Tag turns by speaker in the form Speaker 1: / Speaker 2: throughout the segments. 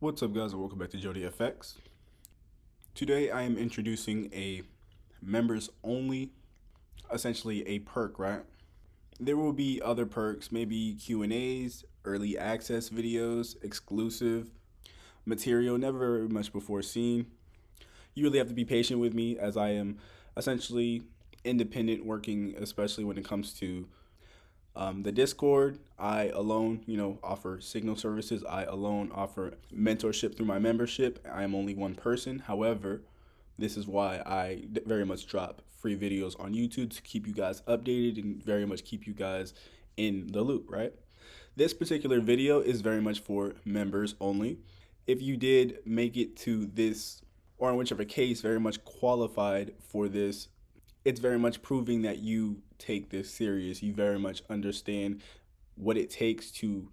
Speaker 1: What's up, guys, and welcome back to Rougefx. Today I am introducing a members only, essentially a perk, right? There will be other perks, maybe Q&As, early access videos, exclusive material never very much before seen. You really have to be patient with me as I am essentially independent working, especially when it comes to the Discord. I alone, offer signal services. I alone offer mentorship through my membership. I am only one person. However, this is why I very much drop free videos on YouTube to keep you guys updated and very much keep you guys in the loop, right? This particular video is very much for members only. If you did make it to this, or in whichever case, very much qualified for this, it's very much proving that you take this serious. You very much understand what it takes to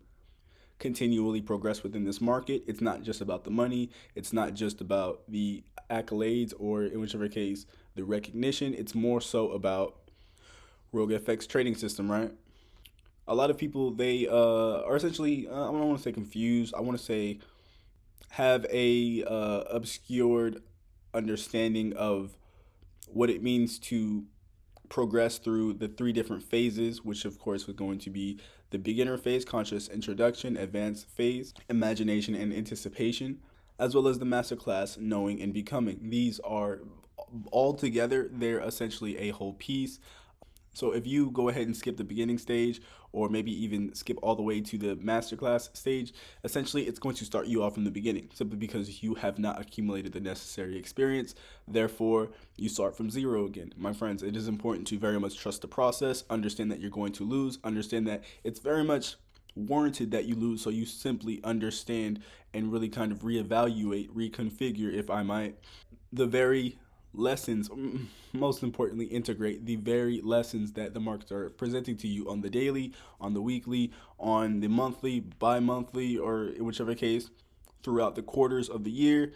Speaker 1: continually progress within this market. It's not just about the money. It's not just about the accolades or, in whichever case, the recognition. It's more so about Roguefx trading system, right? A lot of people, they are essentially, I don't want to say confused. I want to say have a obscured understanding of what it means to progress through the three different phases, which of course was going to be the beginner phase, conscious introduction, advanced phase, imagination and anticipation, as well as the masterclass, knowing and becoming. These are all together, they're essentially a whole piece. So if you go ahead and skip the beginning stage, or maybe even skip all the way to the masterclass stage, essentially it's going to start you off from the beginning, simply because you have not accumulated the necessary experience. Therefore, you start from zero again. My friends, it is important to very much trust the process, understand that you're going to lose, understand that it's very much warranted that you lose, so you simply understand and really kind of reevaluate, reconfigure, if I might, the very lessons, most importantly, integrate the very lessons that the markets are presenting to you on the daily, on the weekly, on the monthly, bi-monthly, or in whichever case, throughout the quarters of the year.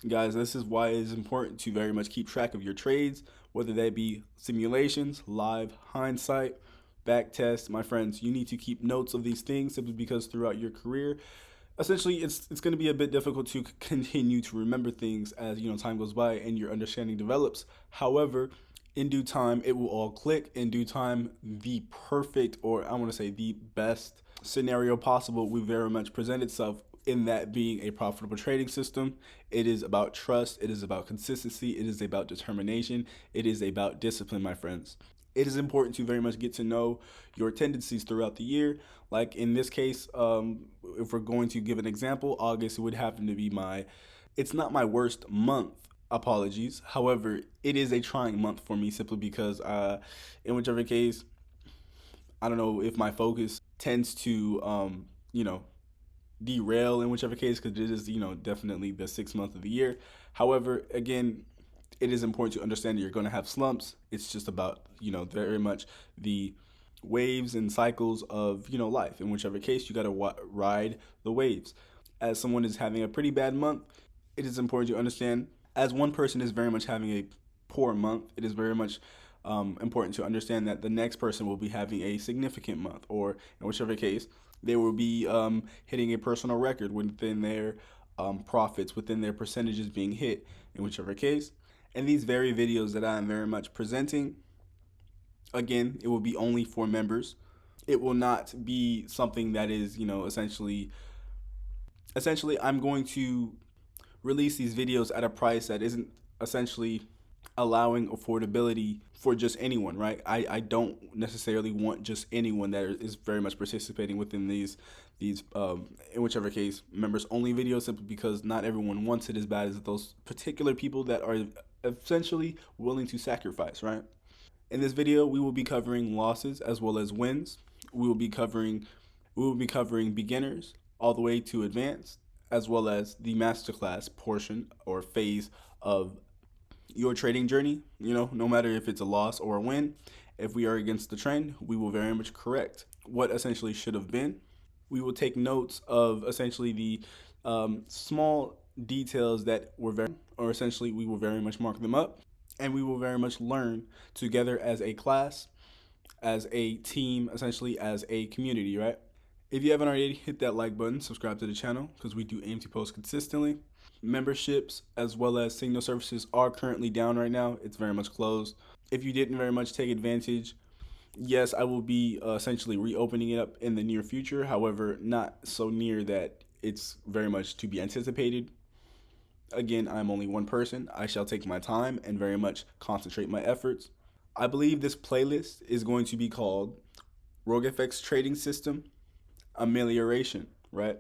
Speaker 1: Guys, this is why it is important to very much keep track of your trades, whether that be simulations, live, hindsight, back tests. My friends, you need to keep notes of these things, simply because throughout your career, essentially it's going to be a bit difficult to continue to remember things as time goes by and your understanding develops. However, in due time it will all click. In due time, the perfect, or I want to say the best scenario possible will very much present itself, in that being a profitable trading system. It is about trust, it is about consistency, it is about determination, it is about discipline, my friends. It is important to very much get to know your tendencies throughout the year. Like in this case, if we're going to give an example, August would happen to be it's not my worst month, apologies. However, it is a trying month for me, simply because in whichever case, I don't know if my focus tends to, derail in whichever case, because it is, definitely the 6th month of the year. However, again, it is important to understand that you're going to have slumps. It's just about, very much the waves and cycles of, life. In whichever case, you got to ride the waves. As someone is having a pretty bad month, it is important to understand, as one person is very much having a poor month, it is very much important to understand that the next person will be having a significant month, or in whichever case, they will be hitting a personal record within their profits, within their percentages being hit, in whichever case. And these very videos that I am very much presenting, again, it will be only for members. It will not be something that is, essentially I'm going to release these videos at a price that isn't essentially allowing affordability for just anyone, right? I don't necessarily want just anyone that is very much participating within these in whichever case, members only videos, simply because not everyone wants it as bad as those particular people that are essentially willing to sacrifice, right? In this video, we will be covering losses as well as wins. We will be covering beginners all the way to advanced, as well as the masterclass portion or phase of your trading journey. No matter if it's a loss or a win, if we are against the trend, we will very much correct what essentially should have been. We will take notes of essentially the small details that were essentially we will very much mark them up, and we will very much learn together as a class, as a team, essentially as a community, right? If you haven't already, hit that like button, subscribe to the channel because we do aim to post consistently. Memberships as well as signal services are currently down right now. It's very much closed. If you didn't very much take advantage, yes, I will be essentially reopening it up in the near future. However, not so near that it's very much to be anticipated. Again, I'm only one person. I shall take my time and very much concentrate my efforts. I believe this playlist is going to be called Roguefx Trading System Amelioration, right?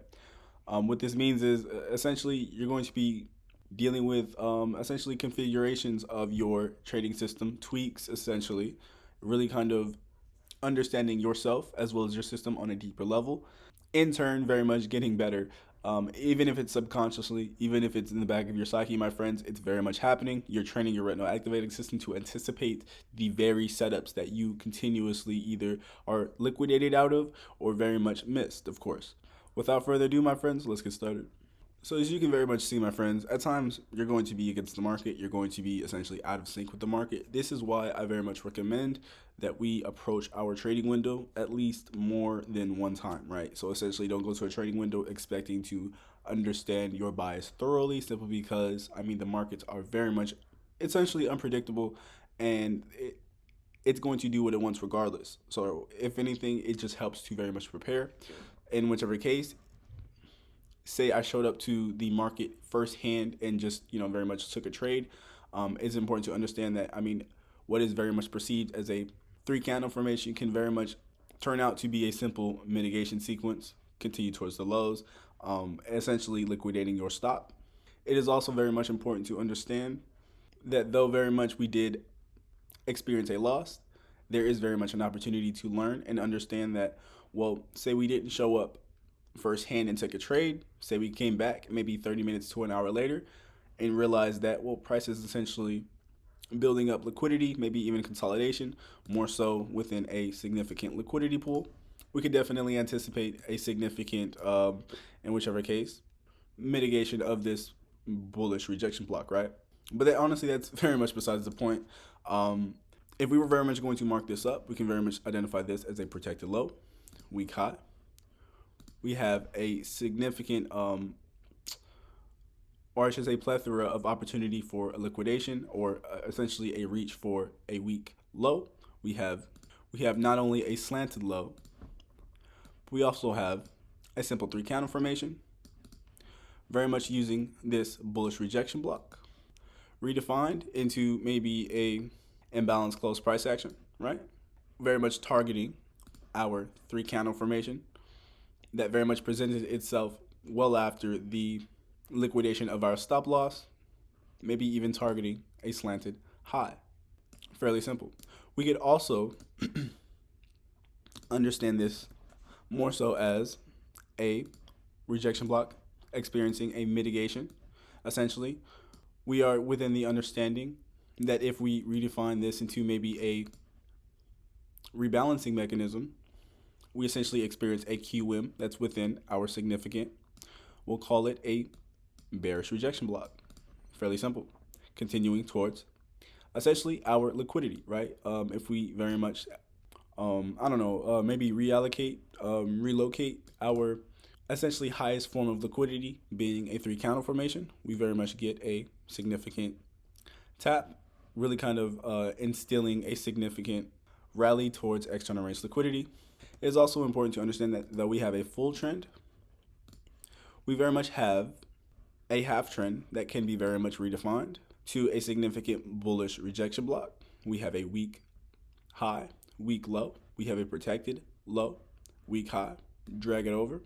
Speaker 1: What this means is essentially you're going to be dealing with essentially configurations of your trading system, tweaks essentially, really kind of understanding yourself as well as your system on a deeper level. In turn, very much getting better. Even if it's subconsciously, even if it's in the back of your psyche, my friends, it's very much happening. You're training your retinal activating system to anticipate the very setups that you continuously either are liquidated out of or very much missed, of course. Without further ado, my friends, let's get started. So as you can very much see, my friends, at times you're going to be against the market. You're going to be essentially out of sync with the market. This is why I very much recommend that we approach our trading window at least more than one time, right? So essentially don't go to a trading window expecting to understand your bias thoroughly simply because, I mean, the markets are very much essentially unpredictable and it's going to do what it wants regardless. So if anything, it just helps to very much prepare. In whichever case, say I showed up to the market firsthand and just, very much took a trade, it's important to understand that, I mean, what is very much perceived as a three candle formation can very much turn out to be a simple mitigation sequence, continue towards the lows, essentially liquidating your stop. It is also very much important to understand that though very much we did experience a loss, there is very much an opportunity to learn and understand that, well, say we didn't show up firsthand and took a trade, say we came back maybe 30 minutes to an hour later and realized that, well, price is essentially building up liquidity, maybe even consolidation, more so within a significant liquidity pool. We could definitely anticipate a significant, in whichever case, mitigation of this bullish rejection block, right? But honestly, that's very much besides the point. If we were very much going to mark this up, we can very much identify this as a protected low, weak high. We have a significant, or I should say, plethora of opportunity for a liquidation or essentially a reach for a weak low. We have not only a slanted low, but we also have a simple three candle formation, very much using this bullish rejection block, redefined into maybe a imbalanced close price action, right? Very much targeting our three candle formation that very much presented itself well after the liquidation of our stop loss, maybe even targeting a slanted high. Fairly simple. We could also understand this more so as a rejection block experiencing a mitigation. Essentially, we are within the understanding that if we redefine this into maybe a rebalancing mechanism, we essentially experience a QM that's within our significant, we'll call it a bearish rejection block. Fairly simple. Continuing towards essentially our liquidity, right? If we very much, maybe relocate our essentially highest form of liquidity being a three candle formation, we very much get a significant tap, really kind of instilling a significant rally towards external range liquidity. It is also important to understand that though we have a full trend, we very much have a half trend that can be very much redefined to a significant bullish rejection block. We have a weak high, weak low. We have a protected low, weak high, drag it over.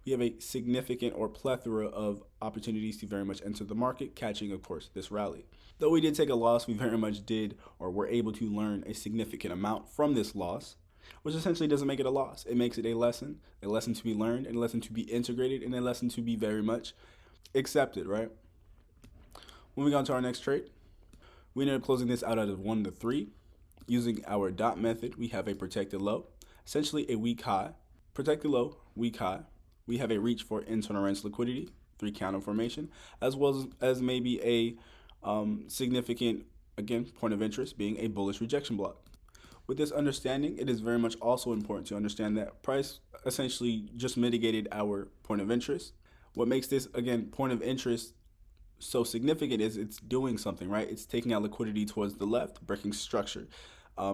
Speaker 1: We have a significant or plethora of opportunities to very much enter the market, catching, of course, this rally. Though we did take a loss, we very much did or were able to learn a significant amount from this loss, which essentially doesn't make it a loss. It makes it a lesson to be learned, and a lesson to be integrated, and a lesson to be very much accepted, right? Moving on to our next trade, we ended up closing this out of 1 to 3. Using our dot method, we have a protected low, essentially a weak high, protected low, weak high. We have a reach for internal range liquidity, three candle formation, as well as maybe a significant, again, point of interest being a bullish rejection block. With this understanding, it is very much also important to understand that price essentially just mitigated our point of interest. What makes this, again, point of interest so significant is it's doing something, right? It's taking out liquidity towards the left, breaking structure.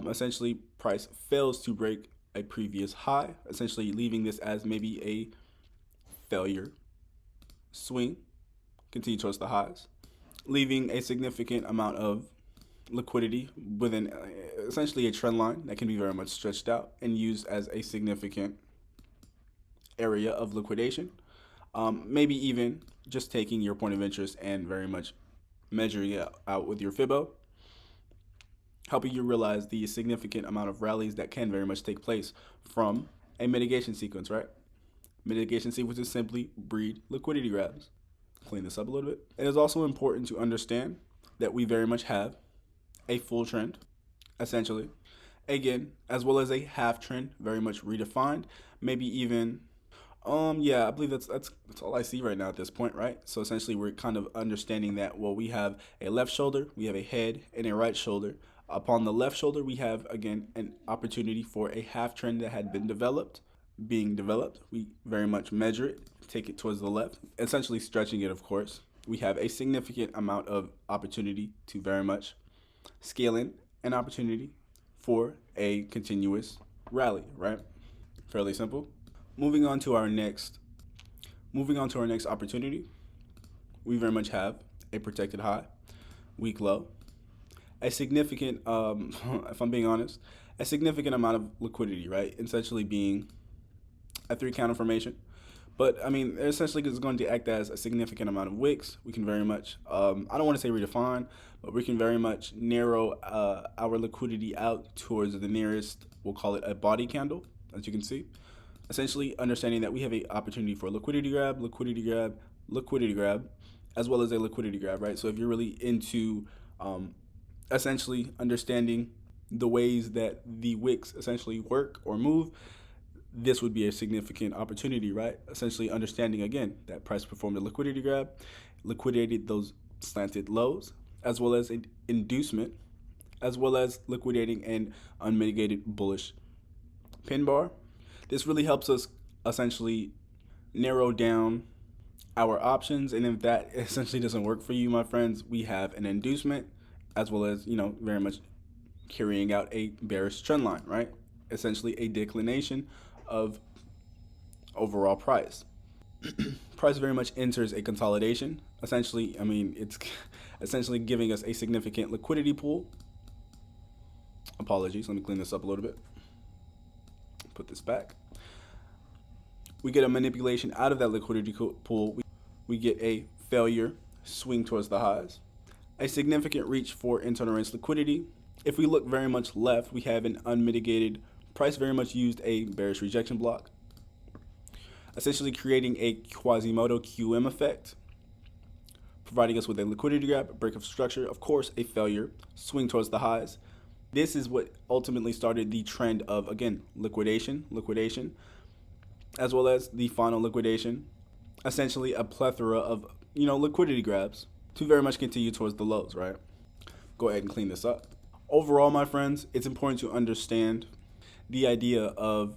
Speaker 1: Essentially, price fails to break a previous high, essentially leaving this as maybe a failure swing, continue towards the highs, leaving a significant amount of liquidity within essentially a trend line that can be very much stretched out and used as a significant area of liquidation. Maybe even just taking your point of interest and very much measuring it out with your Fibbo, helping you realize the significant amount of rallies that can very much take place from a mitigation sequence, right? Mitigation sequences simply breed liquidity grabs. Clean this up a little bit. It is also important to understand that we very much have a full trend, essentially, again, as well as a half trend, very much redefined, maybe even yeah, I believe that's all I see right now at this point, right? So essentially we're kind of understanding that, well, we have a left shoulder, we have a head, and a right shoulder. Upon the left shoulder, we have again an opportunity for a half trend that had been being developed. We very much measure it, take it towards the left, essentially stretching it, of course. We have a significant amount of opportunity to very much scale in an opportunity for a continuous rally, right? Fairly simple. Moving on to our next opportunity, we very much have a protected high, weak low, a significant, if I'm being honest, a significant amount of liquidity, right? Essentially being a 3 counter formation. But I mean, essentially it's going to act as a significant amount of wicks. We can very much, I don't want to say redefine, but we can very much narrow our liquidity out towards the nearest, we'll call it a body candle, as you can see. Essentially understanding that we have an opportunity for liquidity grab, as well as a liquidity grab, right? So if you're really into essentially understanding the ways that the wicks essentially work or move, this would be a significant opportunity, right? Essentially understanding, again, that price performed a liquidity grab, liquidated those slanted lows, as well as an inducement, as well as liquidating an unmitigated bullish pin bar. This really helps us essentially narrow down our options, and if that essentially doesn't work for you, my friends, we have an inducement, as well as, very much carrying out a bearish trend line, right? Essentially a declination of overall price. Price very much enters a consolidation. Essentially, I mean, it's essentially giving us a significant liquidity pool. Apologies, let me clean this up a little bit. Put this back. We get a manipulation out of that liquidity pool. We get a failure swing towards the highs, a significant reach for internal range liquidity. If we look very much left, we have an unmitigated price very much used a bearish rejection block, essentially creating a Quasimodo QM effect, providing us with a liquidity grab, a break of structure, of course, a failure, swing towards the highs. This is what ultimately started the trend of, again, liquidation, as well as the final liquidation, essentially a plethora of, liquidity grabs to very much continue towards the lows, right? Go ahead and clean this up. Overall, my friends, it's important to understand the idea of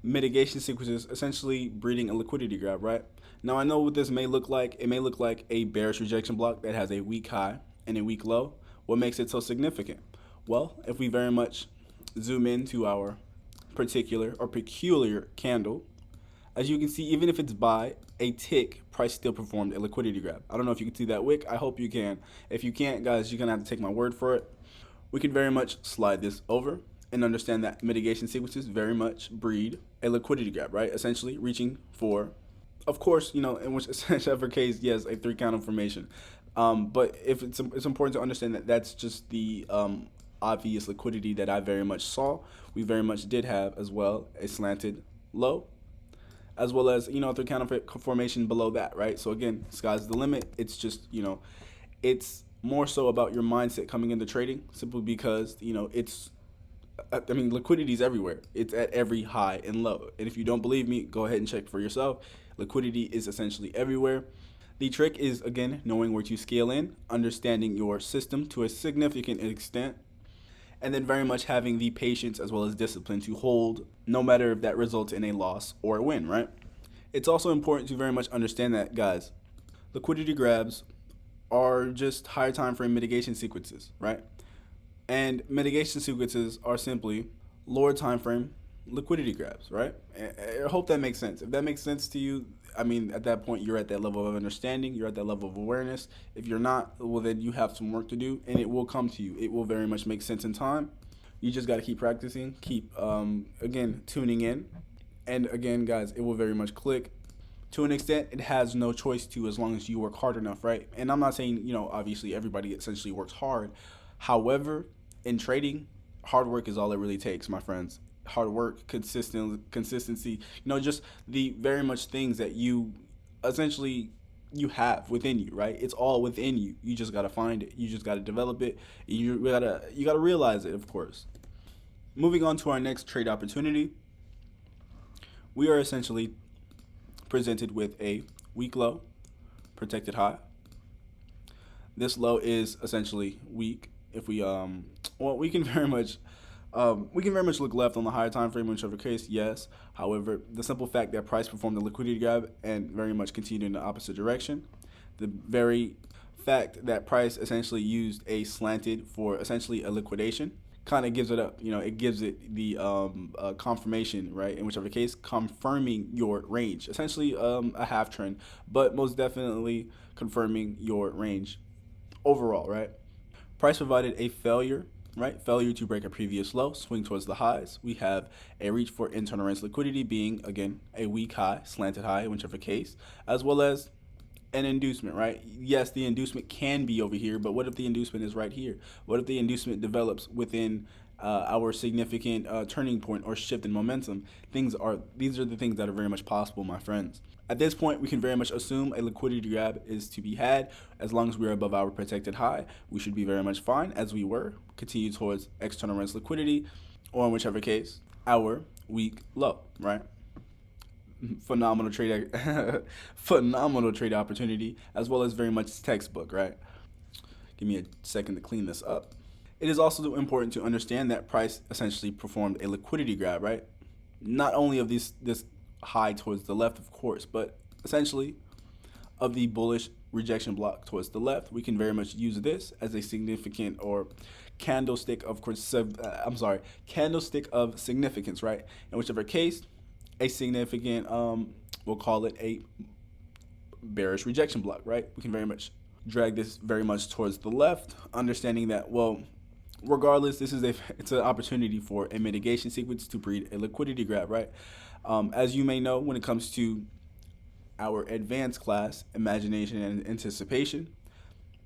Speaker 1: mitigation sequences essentially breeding a liquidity grab, right? Now, I know what this may look like. It may look like a bearish rejection block that has a weak high and a weak low. What makes it so significant? Well, if we very much zoom into our particular or peculiar candle, as you can see, even if it's by a tick, price still performed a liquidity grab. I don't know if you can see that wick. I hope you can. If you can't, guys, you're going to have to take my word for it. We can very much slide this over and understand that mitigation sequences very much breed a liquidity grab, right? Essentially reaching for, of course, in whichever case, yes, a 3 counter formation. But if it's important to understand that that's just the obvious liquidity that I very much saw. We very much did have as well a slanted low, as well as, 3 counter formation below that, right? So again, sky's the limit. It's just, it's more so about your mindset coming into trading, simply because, liquidity is everywhere. It's at every high and low. And if you don't believe me, go ahead and check for yourself. Liquidity is essentially everywhere. The trick is, again, knowing where to scale in, understanding your system to a significant extent, and then very much having the patience as well as discipline to hold, no matter if that results in a loss or a win, right? It's also important to very much understand that, guys, liquidity grabs are just higher time frame mitigation sequences, right? And mitigation sequences are simply lower time frame liquidity grabs, right? I hope that makes sense. If that makes sense to you, I mean, at that point, you're at that level of understanding, you're at that level of awareness. If you're not, well, then you have some work to do, and it will come to you. It will very much make sense in time. You just got to keep practicing, keep, again, tuning in. And again, guys, it will very much click. To an extent, it has no choice to, as long as you work hard enough, right? And I'm not saying, obviously everybody essentially works hard. However, in trading, hard work is all it really takes, my friends. Hard work, consistency, just the very much things that you essentially you have within you, right? It's all within you. You just gotta find it. You just gotta develop it. You gotta realize it, of course. Moving on to our next trade opportunity, we are essentially presented with a weak low, protected high. This low is essentially weak. If we we can very much look left on the higher time frame, whichever case, yes. However, the simple fact that price performed the liquidity grab and very much continued in the opposite direction, the very fact that price essentially used a slanted for essentially a liquidation, kind of gives it up. It gives it the confirmation, right? In whichever case, confirming your range, essentially a half trend, but most definitely confirming your range overall, right? Price provided a failure, right? Failure to break a previous low, swing towards the highs. We have a reach for internal range liquidity being, again, a weak high, slanted high, whichever case, as well as an inducement, right? Yes, the inducement can be over here, but what if the inducement is right here? What if the inducement develops within our significant turning point or shift in momentum? These are the things that are very much possible, my friends. At this point, we can very much assume a liquidity grab is to be had. As long as we're above our protected high, we should be very much fine, as we were. Continue towards external range liquidity, or in whichever case, our weak low, right? Phenomenal trade opportunity, as well as very much textbook, right? Give me a second to clean this up. It is also important to understand that price essentially performed a liquidity grab, right? Not only of this high towards the left, of course, but essentially of the bullish rejection block towards the left. We can very much use this as a significant or candlestick of candlestick of significance, right? In whichever case, a significant, we'll call it a bearish rejection block, right? We can very much drag this very much towards the left, understanding that, well, regardless, it's an opportunity for a mitigation sequence to breed a liquidity grab, right? As you may know, when it comes to our advanced class, imagination and anticipation,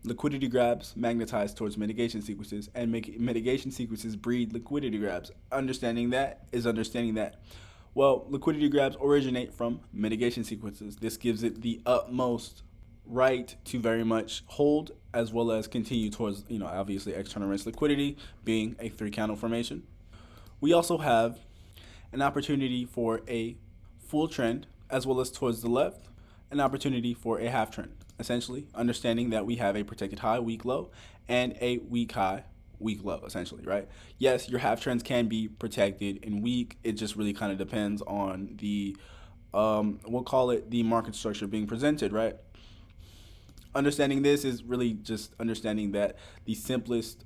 Speaker 1: liquidity grabs magnetize towards mitigation sequences, and mitigation sequences breed liquidity grabs. Understanding that, well, liquidity grabs originate from mitigation sequences. This gives it the utmost right to very much hold, as well as continue towards, obviously external range liquidity being a 3-candle formation. We also have an opportunity for a full trend, as well as towards the left, an opportunity for a half trend. Essentially, understanding that we have a protected high, weak low, and a weak high, weak low, essentially, right? Yes, your half trends can be protected and weak. It just really kind of depends on the, we'll call it the market structure being presented, right? Understanding this is really just understanding that the simplest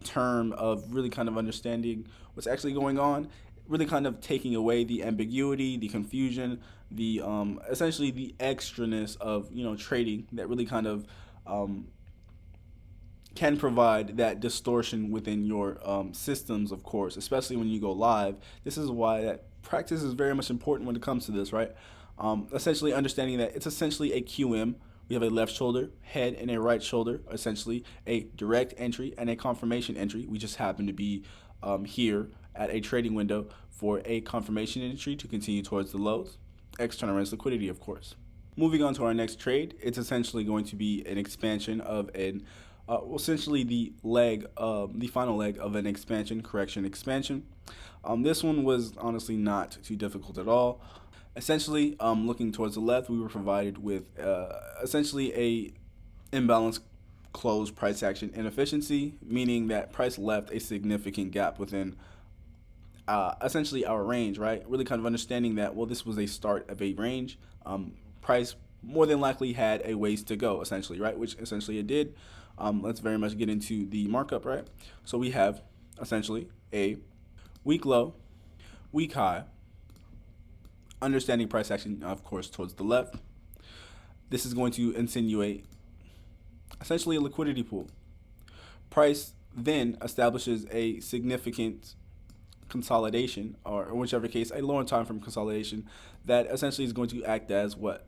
Speaker 1: term of really kind of understanding what's actually going on, really kind of taking away the ambiguity, the confusion, the essentially the extraness of trading that really kind of can provide that distortion within your systems, of course, especially when you go live. This is why that practice is very much important when it comes to this, right? Essentially understanding that it's essentially a QM. We have a left shoulder, head, and a right shoulder, essentially a direct entry and a confirmation entry. We just happen to be here at a trading window for a confirmation entry to continue towards the lows. External range liquidity, of course. Moving on to our next trade, it's essentially going to be an expansion of essentially the final leg of an expansion, correction, expansion. This one was honestly not too difficult at all. Essentially, looking towards the left, we were provided with essentially a imbalanced close price action inefficiency, meaning that price left a significant gap within essentially our range, right? Really kind of understanding that, well, this was a start of a range. Price more than likely had a ways to go, essentially, right? Which essentially it did. Let's very much get into the markup, right? So we have essentially a weak low, weak high, understanding price action, of course, towards the left. This is going to insinuate essentially a liquidity pool. Price then establishes a significant consolidation, or in whichever case, a lower time frame consolidation that essentially is going to act as what?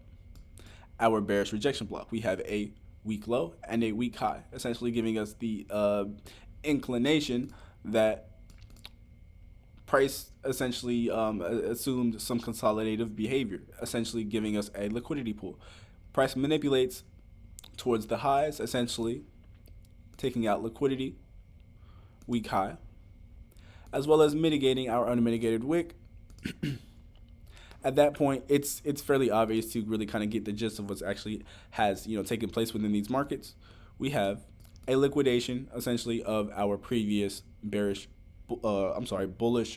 Speaker 1: Our bearish rejection block. We have a weak low and a weak high, essentially giving us the inclination that price essentially assumed some consolidative behavior, essentially giving us a liquidity pool. Price manipulates towards the highs, essentially taking out liquidity, weak high, as well as mitigating our unmitigated wick. At that point, it's fairly obvious to really kind of get the gist of what's actually has taken place within these markets. We have a liquidation essentially of our previous bullish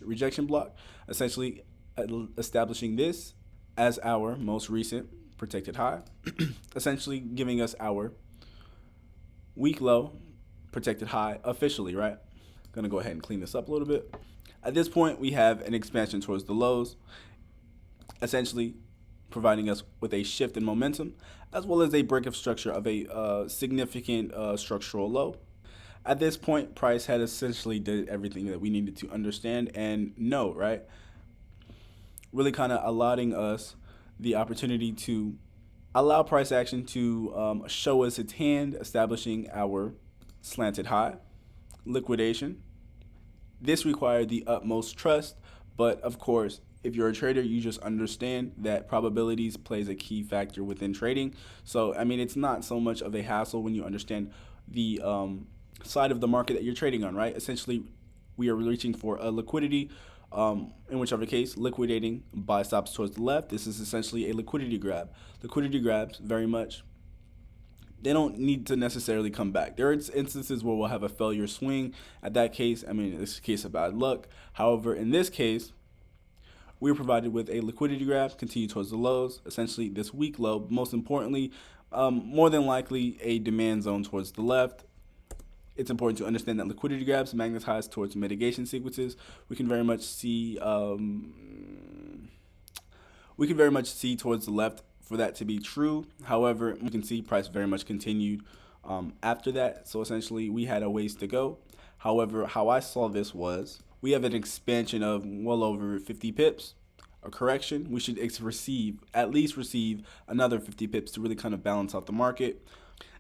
Speaker 1: rejection block, essentially establishing this as our most recent protected high, essentially giving us our weak low protected high officially, right? Gonna go ahead and clean this up a little bit. At this point, we have an expansion towards the lows, essentially providing us with a shift in momentum, as well as a break of structure of a significant structural low. At this point, price had essentially did everything that we needed to understand and know, right? Really kind of allowing us the opportunity to allow price action to show us its hand, establishing our slanted high, liquidation. This required the utmost trust, but of course, if you're a trader, you just understand that probabilities plays a key factor within trading. So, I mean, it's not so much of a hassle when you understand the side of the market that you're trading on, right? Essentially, we are reaching for a liquidity, in whichever case, liquidating buy stops towards the left. This is essentially a liquidity grab. Liquidity grabs very much, they don't need to necessarily come back. There are instances where we'll have a failure swing. At that case, I mean, it's a case of bad luck. However, in this case, we're provided with a liquidity grab, continue towards the lows, essentially this weak low. Most importantly, more than likely a demand zone towards the left. It's important to understand that liquidity grabs magnetize towards mitigation sequences. We can very much see towards the left for that to be true. However, you can see price very much continued after that. So essentially, we had a ways to go. However, how I saw this was we have an expansion of well over 50 pips, a correction. We should at least receive another 50 pips to really kind of balance out the market.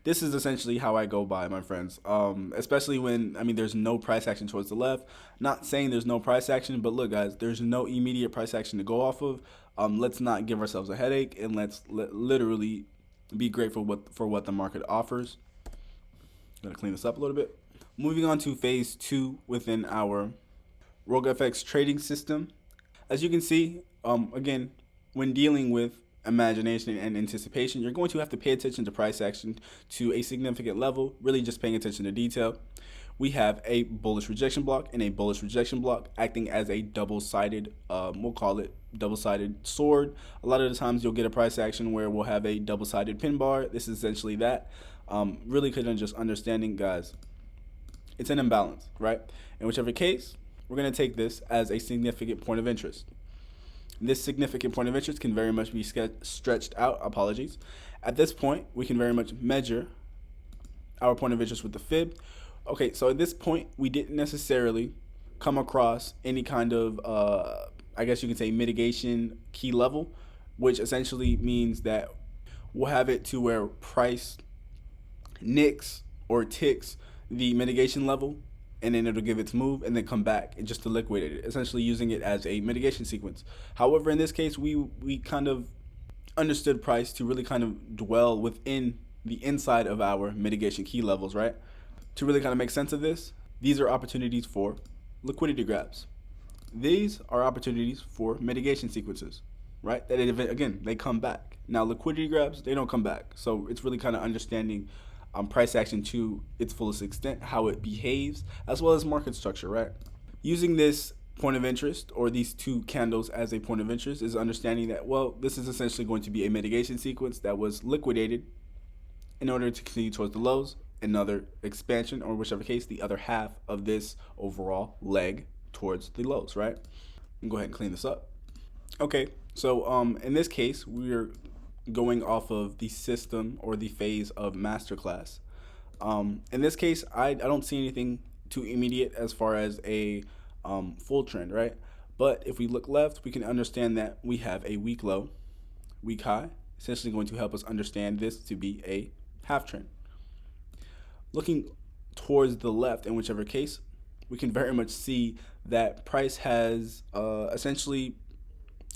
Speaker 1: This is essentially how I go by, my friends, especially when, I mean, there's no price action towards the left. Not saying there's no price action, but look, guys, there's no immediate price action to go off of. Let's not give ourselves a headache, and let's literally be grateful for what the market offers. Gotta clean this up a little bit. Moving on to phase 2 within our Roguefx trading system. As you can see, again, when dealing with imagination and anticipation, you're going to have to pay attention to price action to a significant level, really just paying attention to detail. We have a bullish rejection block and a bullish rejection block acting as a double-sided, we'll call it double-sided sword. A lot of the times you'll get a price action where we'll have a double-sided pin bar. This is essentially that. Really couldn't just understanding, guys, it's an imbalance, right? In whichever case, we're going to take this as a significant point of interest. This significant point of interest can very much be stretched out, At this point, we can very much measure our point of interest with the fib. Okay, so at this point, we didn't necessarily come across any kind of, I guess you can say, mitigation key level, which essentially means that we'll have it to where price nicks or ticks the mitigation level, and then it'll give its move and then come back and just to liquidate it, essentially using it as a mitigation sequence. However, in this case, we kind of understood price to really kind of dwell within the inside of our mitigation key levels, right? To really kind of make sense of this, these are opportunities for liquidity grabs. These are opportunities for mitigation sequences, right? That again, they come back. Now, liquidity grabs, they don't come back. So it's really kind of understanding price action to its fullest extent, how it behaves, as well as market structure, right? Using this point of interest, or these two candles as a point of interest, is understanding that, well, this is essentially going to be a mitigation sequence that was liquidated in order to continue towards the lows, another expansion, or whichever case, the other half of this overall leg towards the lows, right? Go ahead and clean this up. Okay, so in this case, we're going off of the system or the phase of masterclass. In this case, I don't see anything too immediate as far as a full trend, right? But if we look left, we can understand that we have a weak low, weak high, essentially going to help us understand this to be a half trend. Looking towards the left, in whichever case, we can very much see that price has essentially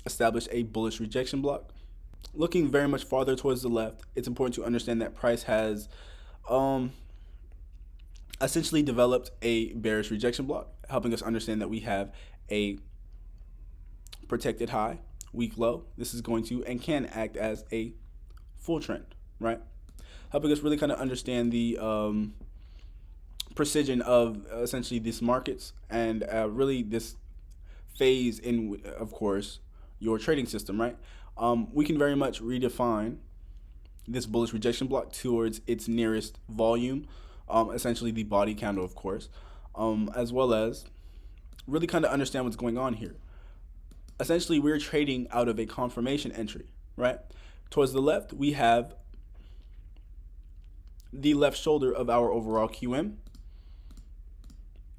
Speaker 1: established a bullish rejection block. Looking very much farther towards the left, it's important to understand that price has essentially developed a bearish rejection block, helping us understand that we have a protected high, weak low. This is going to and can act as a full trend, right? Helping us really kind of understand the precision of essentially these markets and really this phase in, of course, your trading system, right? We can very much redefine this bullish rejection block towards its nearest volume, essentially the body candle, of course, as well as really kind of understand what's going on here. Essentially, we're trading out of a confirmation entry, right? Towards the left, we have the left shoulder of our overall QM.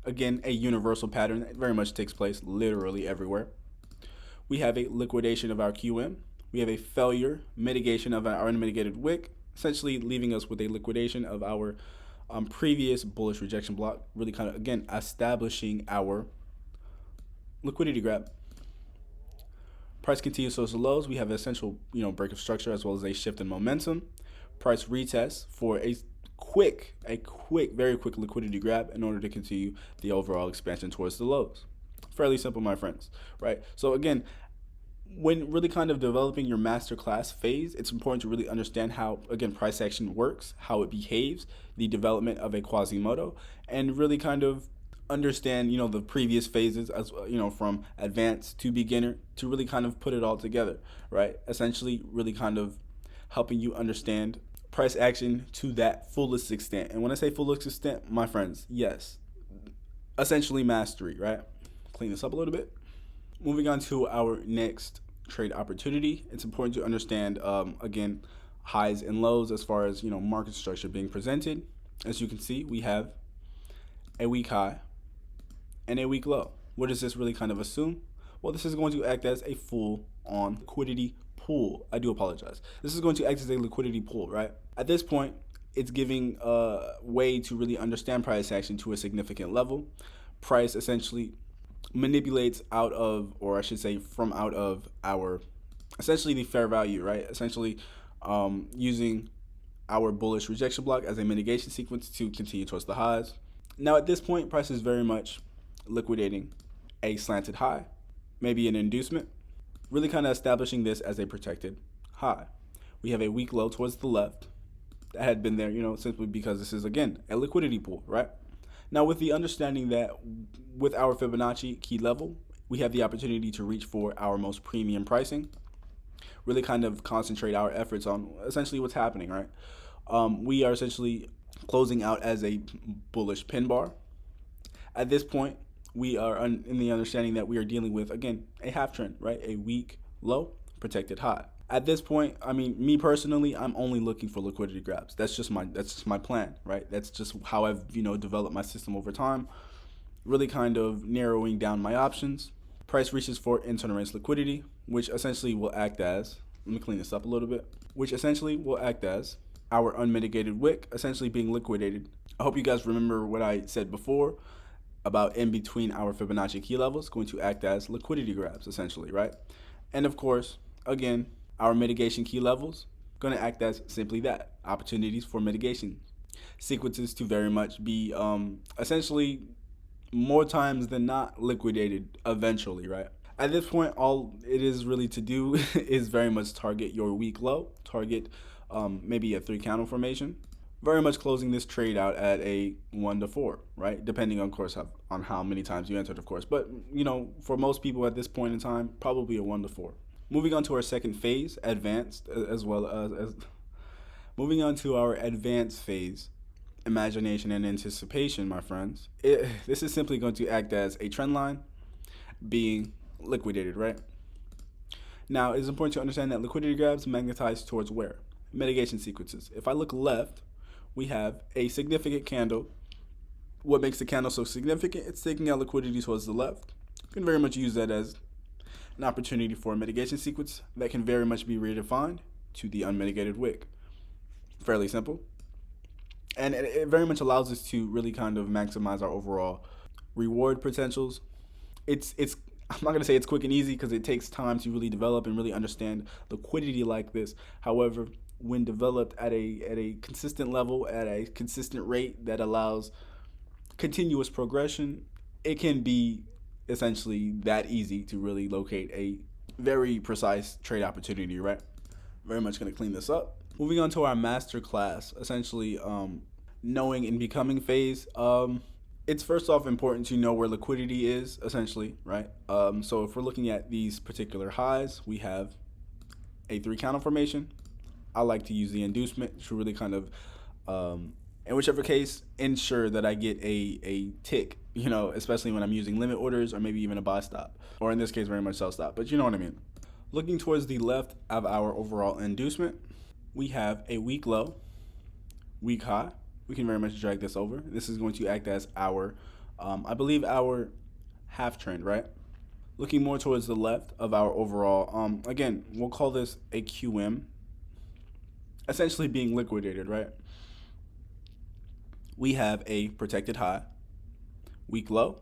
Speaker 1: Again, a universal pattern that very much takes place literally everywhere. We have a liquidation of our QM. We have a failure mitigation of our unmitigated wick, essentially leaving us with a liquidation of our previous bullish rejection block, really kind of, again, establishing our liquidity grab. Price continues towards the lows. We have an essential, break of structure as well as a shift in momentum. Price retest for a very quick liquidity grab in order to continue the overall expansion towards the lows. Fairly simple, my friends, right? So again, when really kind of developing your masterclass phase, it's important to really understand how, again, price action works, how it behaves, the development of a Quasimodo, and really kind of understand, the previous phases as from advanced to beginner, to really kind of put it all together, right? Essentially, really kind of helping you understand price action to that fullest extent. And when I say fullest extent, my friends, yes, essentially mastery, right? Clean this up a little bit. Moving on to our next trade opportunity, it's important to understand, again, highs and lows as far as, market structure being presented. As you can see, we have a weak high and a weak low. What does this really kind of assume? Well, this is going to act as a full-on liquidity pool. I do apologize. This is going to act as a liquidity pool, right? At this point, it's giving a way to really understand price action to a significant level. Price essentially manipulates out of, or I should say from out of our, essentially the fair value, right? Essentially using our bullish rejection block as a mitigation sequence to continue towards the highs. Now at this point, price is very much liquidating a slanted high, maybe an inducement, really kind of establishing this as a protected high. We have a weak low towards the left that had been there, simply because this is, again, a liquidity pool, right? Now, with the understanding that with our Fibonacci key level, we have the opportunity to reach for our most premium pricing, really kind of concentrate our efforts on essentially what's happening, right? We are essentially closing out as a bullish pin bar. At this point, we are in the understanding that we are dealing with, again, a half trend, right? A weak low, protected high. At this point, I mean, me personally, I'm only looking for liquidity grabs. That's just my plan, right? That's just how I've, developed my system over time, really kind of narrowing down my options. Price reaches for internal range liquidity, which essentially will act as, let me clean this up a little bit, which essentially will act as our unmitigated wick, essentially being liquidated. I hope you guys remember what I said before about in between our Fibonacci key levels, going to act as liquidity grabs, essentially, right? And of course, again, our mitigation key levels going to act as simply that, opportunities for mitigation sequences to very much be essentially more times than not liquidated eventually, right? At this point, all it is really to do is very much target your weak low, target maybe a 3 candle formation, very much closing this trade out at a 1 to 4, right? Depending on course on how many times you entered, of course. But for most people at this point in time, probably a 1 to 4. Moving on to our second phase, advanced, as well as moving on to our advanced phase, imagination and anticipation, my friends. This is simply going to act as a trend line being liquidated, right? Now, it's important to understand that liquidity grabs magnetize towards where? Mitigation sequences. If I look left, we have a significant candle. What makes the candle so significant? It's taking out liquidity towards the left. You can very much use that as an opportunity for a mitigation sequence that can very much be redefined to the unmitigated wick. Fairly simple. And it very much allows us to really kind of maximize our overall reward potentials. It's I'm not going to say it's quick and easy because it takes time to really develop and really understand liquidity like this. However, when developed at a consistent level, at a consistent rate that allows continuous progression, it can be essentially that easy to really locate a very precise trade opportunity, right? Very much going to clean this up. Moving on to our master class, essentially knowing and becoming phase. It's first off important to know where liquidity is, essentially, right? So if we're looking at these particular highs, we have a 3 candle formation. I like to use the inducement to really kind of, in whichever case, ensure that I get a tick, especially when I'm using limit orders or maybe even a buy stop, or in this case, very much sell stop, but you know what I mean. Looking towards the left of our overall inducement, we have a weak low, weak high. We can very much drag this over. This is going to act as our, I believe, our half trend, right? Looking more towards the left of our overall, again, we'll call this a QM, essentially being liquidated, right? We have a protected high, weak low.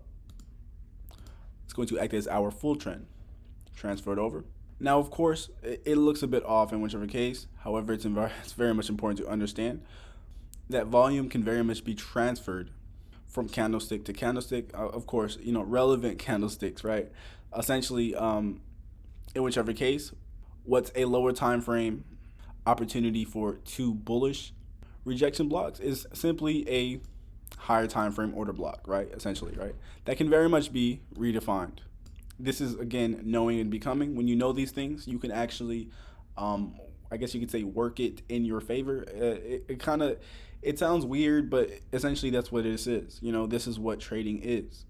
Speaker 1: It's going to act as our full trend. Transfer it over. Now, of course, it looks a bit off in whichever case. However, it's very much important to understand that volume can very much be transferred from candlestick to candlestick. Of course, relevant candlesticks, right? Essentially, in whichever case, what's a lower time frame opportunity for 2 bullish rejection blocks is simply a higher time frame order block, right? Essentially, right? That can very much be redefined. This is, again, knowing and becoming. When you know these things, you can actually, I guess you could say, work it in your favor. It sounds weird, but essentially that's what this is. This is what trading is.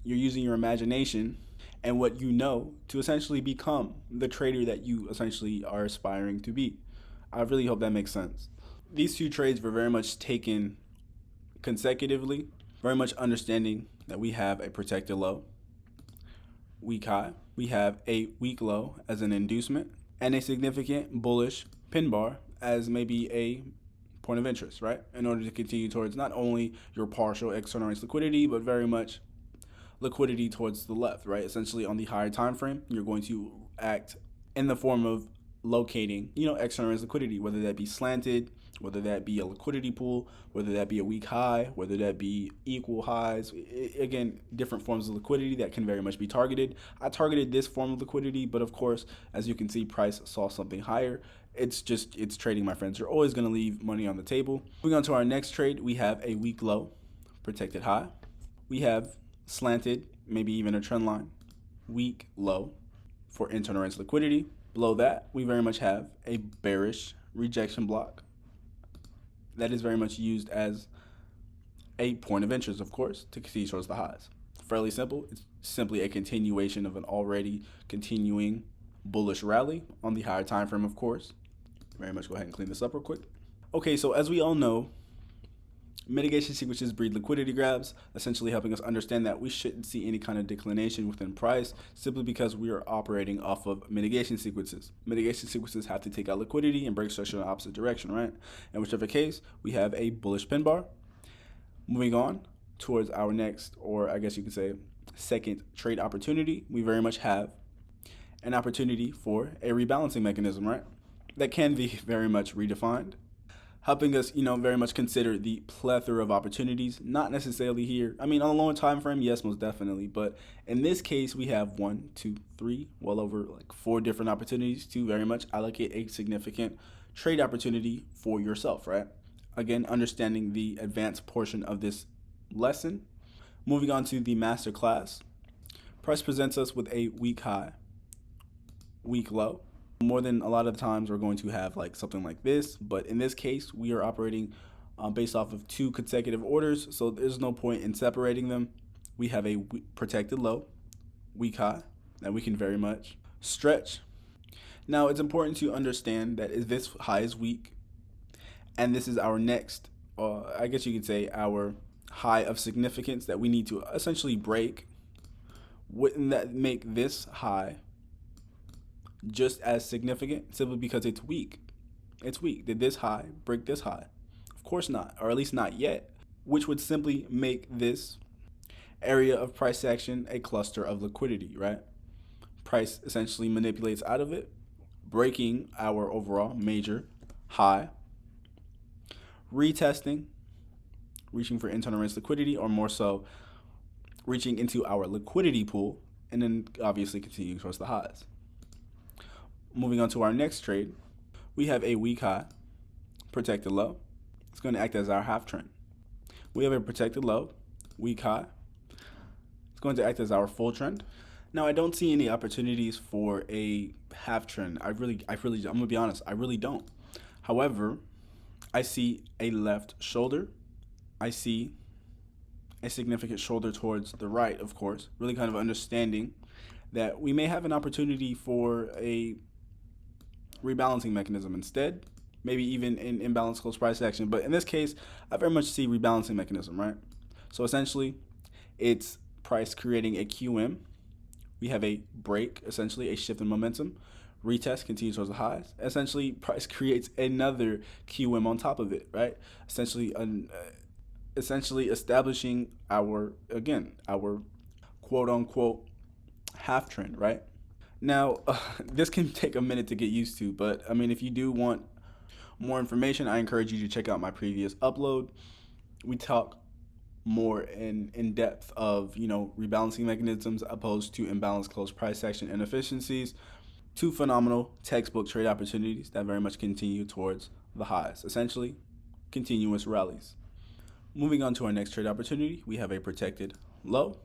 Speaker 1: You're using your imagination and what you know to essentially become the trader that you essentially are aspiring to be. I really hope that makes sense. These 2 trades were very much taken consecutively, very much understanding that we have a protected low, weak high, we have a weak low as an inducement, and a significant bullish pin bar as maybe a point of interest, right? In order to continue towards not only your partial external range liquidity, but very much liquidity towards the left, right? Essentially on the higher time frame, you're going to act in the form of locating, external range liquidity, whether that be slanted, whether that be a liquidity pool, whether that be a weak high, whether that be equal highs. Again, different forms of liquidity that can very much be targeted. I targeted this form of liquidity, but of course, as you can see, price saw something higher. It's trading, my friends. You're always going to leave money on the table. Moving on to our next trade, we have a weak low, protected high. We have slanted, maybe even a trend line, weak low for internal range liquidity. Below that, we very much have a bearish rejection block that is very much used as a point of interest, of course, to continue towards the highs. Fairly simple. It's simply a continuation of an already continuing bullish rally on the higher time frame, of course. Very much go ahead and clean this up real quick. Okay, so as we all know, mitigation sequences breed liquidity grabs, essentially helping us understand that we shouldn't see any kind of declination within price simply because we are operating off of mitigation sequences. Mitigation sequences have to take out liquidity and break structure in the opposite direction, right? In whichever case, we have a bullish pin bar. Moving on towards our next, or I guess you could say second trade opportunity, we very much have an opportunity for a rebalancing mechanism, right? That can be very much redefined, helping us, very much consider the plethora of opportunities, not necessarily here. I mean, on a longer time frame, yes, most definitely. But in this case, we have 1, 2, 3, well over 4 different opportunities to very much allocate a significant trade opportunity for yourself, right? again, understanding the advanced portion of this lesson. Moving on to the master class, price presents us with a weak high, weak low. More than a lot of the times we're going to have like something like this, but in this case we are operating based off of 2 consecutive orders, so there's no point in separating them. We have a protected low, weak high, that we can very much stretch. Now it's important to understand that if this high is weak, and this is our next, I guess you could say our high of significance that we need to essentially break, wouldn't that make this high just as significant simply because it's weak? It's weak. Did this high break this high? Of course not, or at least not yet, which would simply make this area of price action a cluster of liquidity, right? Price essentially manipulates out of it, breaking our overall major high, retesting, reaching for internal range liquidity, or more so reaching into our liquidity pool, and then obviously continuing towards the highs. Moving on to our next trade, we have a weak high, protected low. It's going to act as our half trend. We have a protected low, weak high. It's going to act as our full trend. Now, I don't see any opportunities for a half trend. I'm gonna be honest, I really don't. However, I see a left shoulder. I see a significant shoulder towards the right, of course, really kind of understanding that we may have an opportunity for a rebalancing mechanism instead, maybe even in imbalanced close price action. But in this case, I very much see rebalancing mechanism, right? So essentially, it's price creating a QM. We have a break, essentially a shift in momentum. Retest continues towards the highs. Essentially, price creates another QM on top of it, right? Essentially establishing our quote unquote half trend, right? Now, this can take a minute to get used to, but I mean, if you do want more information, I encourage you to check out my previous upload. We talk more in depth of, rebalancing mechanisms opposed to imbalanced close price action inefficiencies. 2 phenomenal textbook trade opportunities that very much continue towards the highs, essentially continuous rallies. Moving on to our next trade opportunity, we have a protected low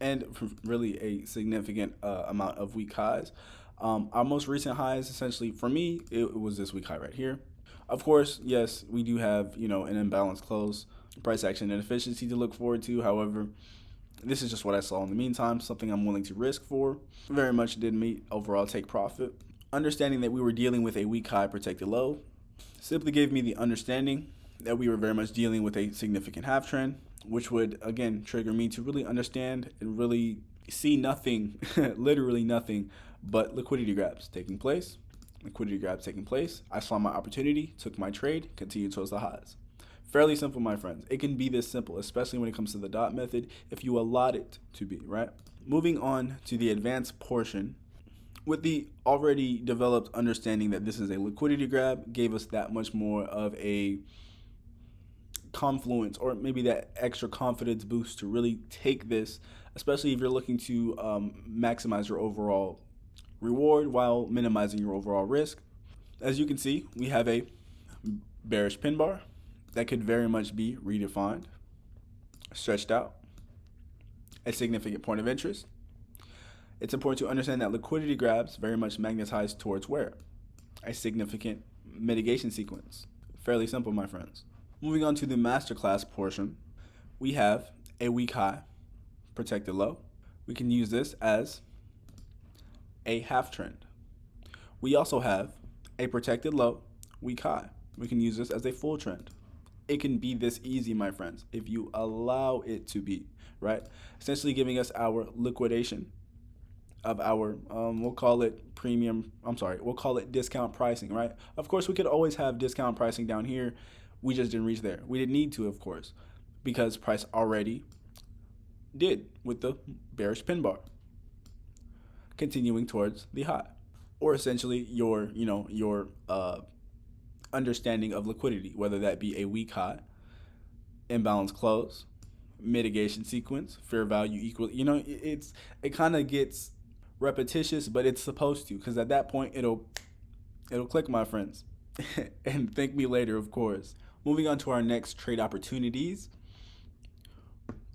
Speaker 1: and really a significant amount of weak highs. Our most recent highs, essentially for me, it was this weak high right here. Of course, yes, we do have an imbalanced close price action inefficiency to look forward to. However, this is just what I saw in the meantime, something I'm willing to risk for. Very much did meet overall take profit. Understanding that we were dealing with a weak high protected low simply gave me the understanding that we were very much dealing with a significant half trend, which would again trigger me to really understand and really see nothing, literally nothing, but liquidity grabs taking place. I saw my opportunity, took my trade, continued towards the highs. Fairly simple, my friends. It can be this simple, especially when it comes to the dot method, if you allow it to be, right? Moving on to the advanced portion, with the already developed understanding that this is a liquidity grab, gave us that much more of a confluence, or maybe that extra confidence boost to really take this, especially if you're looking to maximize your overall reward while minimizing your overall risk. As you can see, we have a bearish pin bar that could very much be redefined, stretched out, a significant point of interest. It's important to understand that liquidity grabs very much magnetize towards where? A significant mitigation sequence. Fairly simple, my friends. Moving on to the masterclass portion, we have a weak high, protected low. We can use this as a half trend. We also have a protected low, weak high. We can use this as a full trend. It can be this easy, my friends, if you allow it to be, right? Essentially giving us our liquidation of our, we'll call it discount pricing, right? Of course, we could always have discount pricing down here. We just didn't reach there. We didn't need to, of course, because price already did with the bearish pin bar, continuing towards the high, or essentially your understanding of liquidity, whether that be a weak high, imbalance close, mitigation sequence, fair value equal. It kind of gets repetitious, but it's supposed to, because at that point it'll click, my friends. And thank me later, of course. Moving on to our next trade opportunities,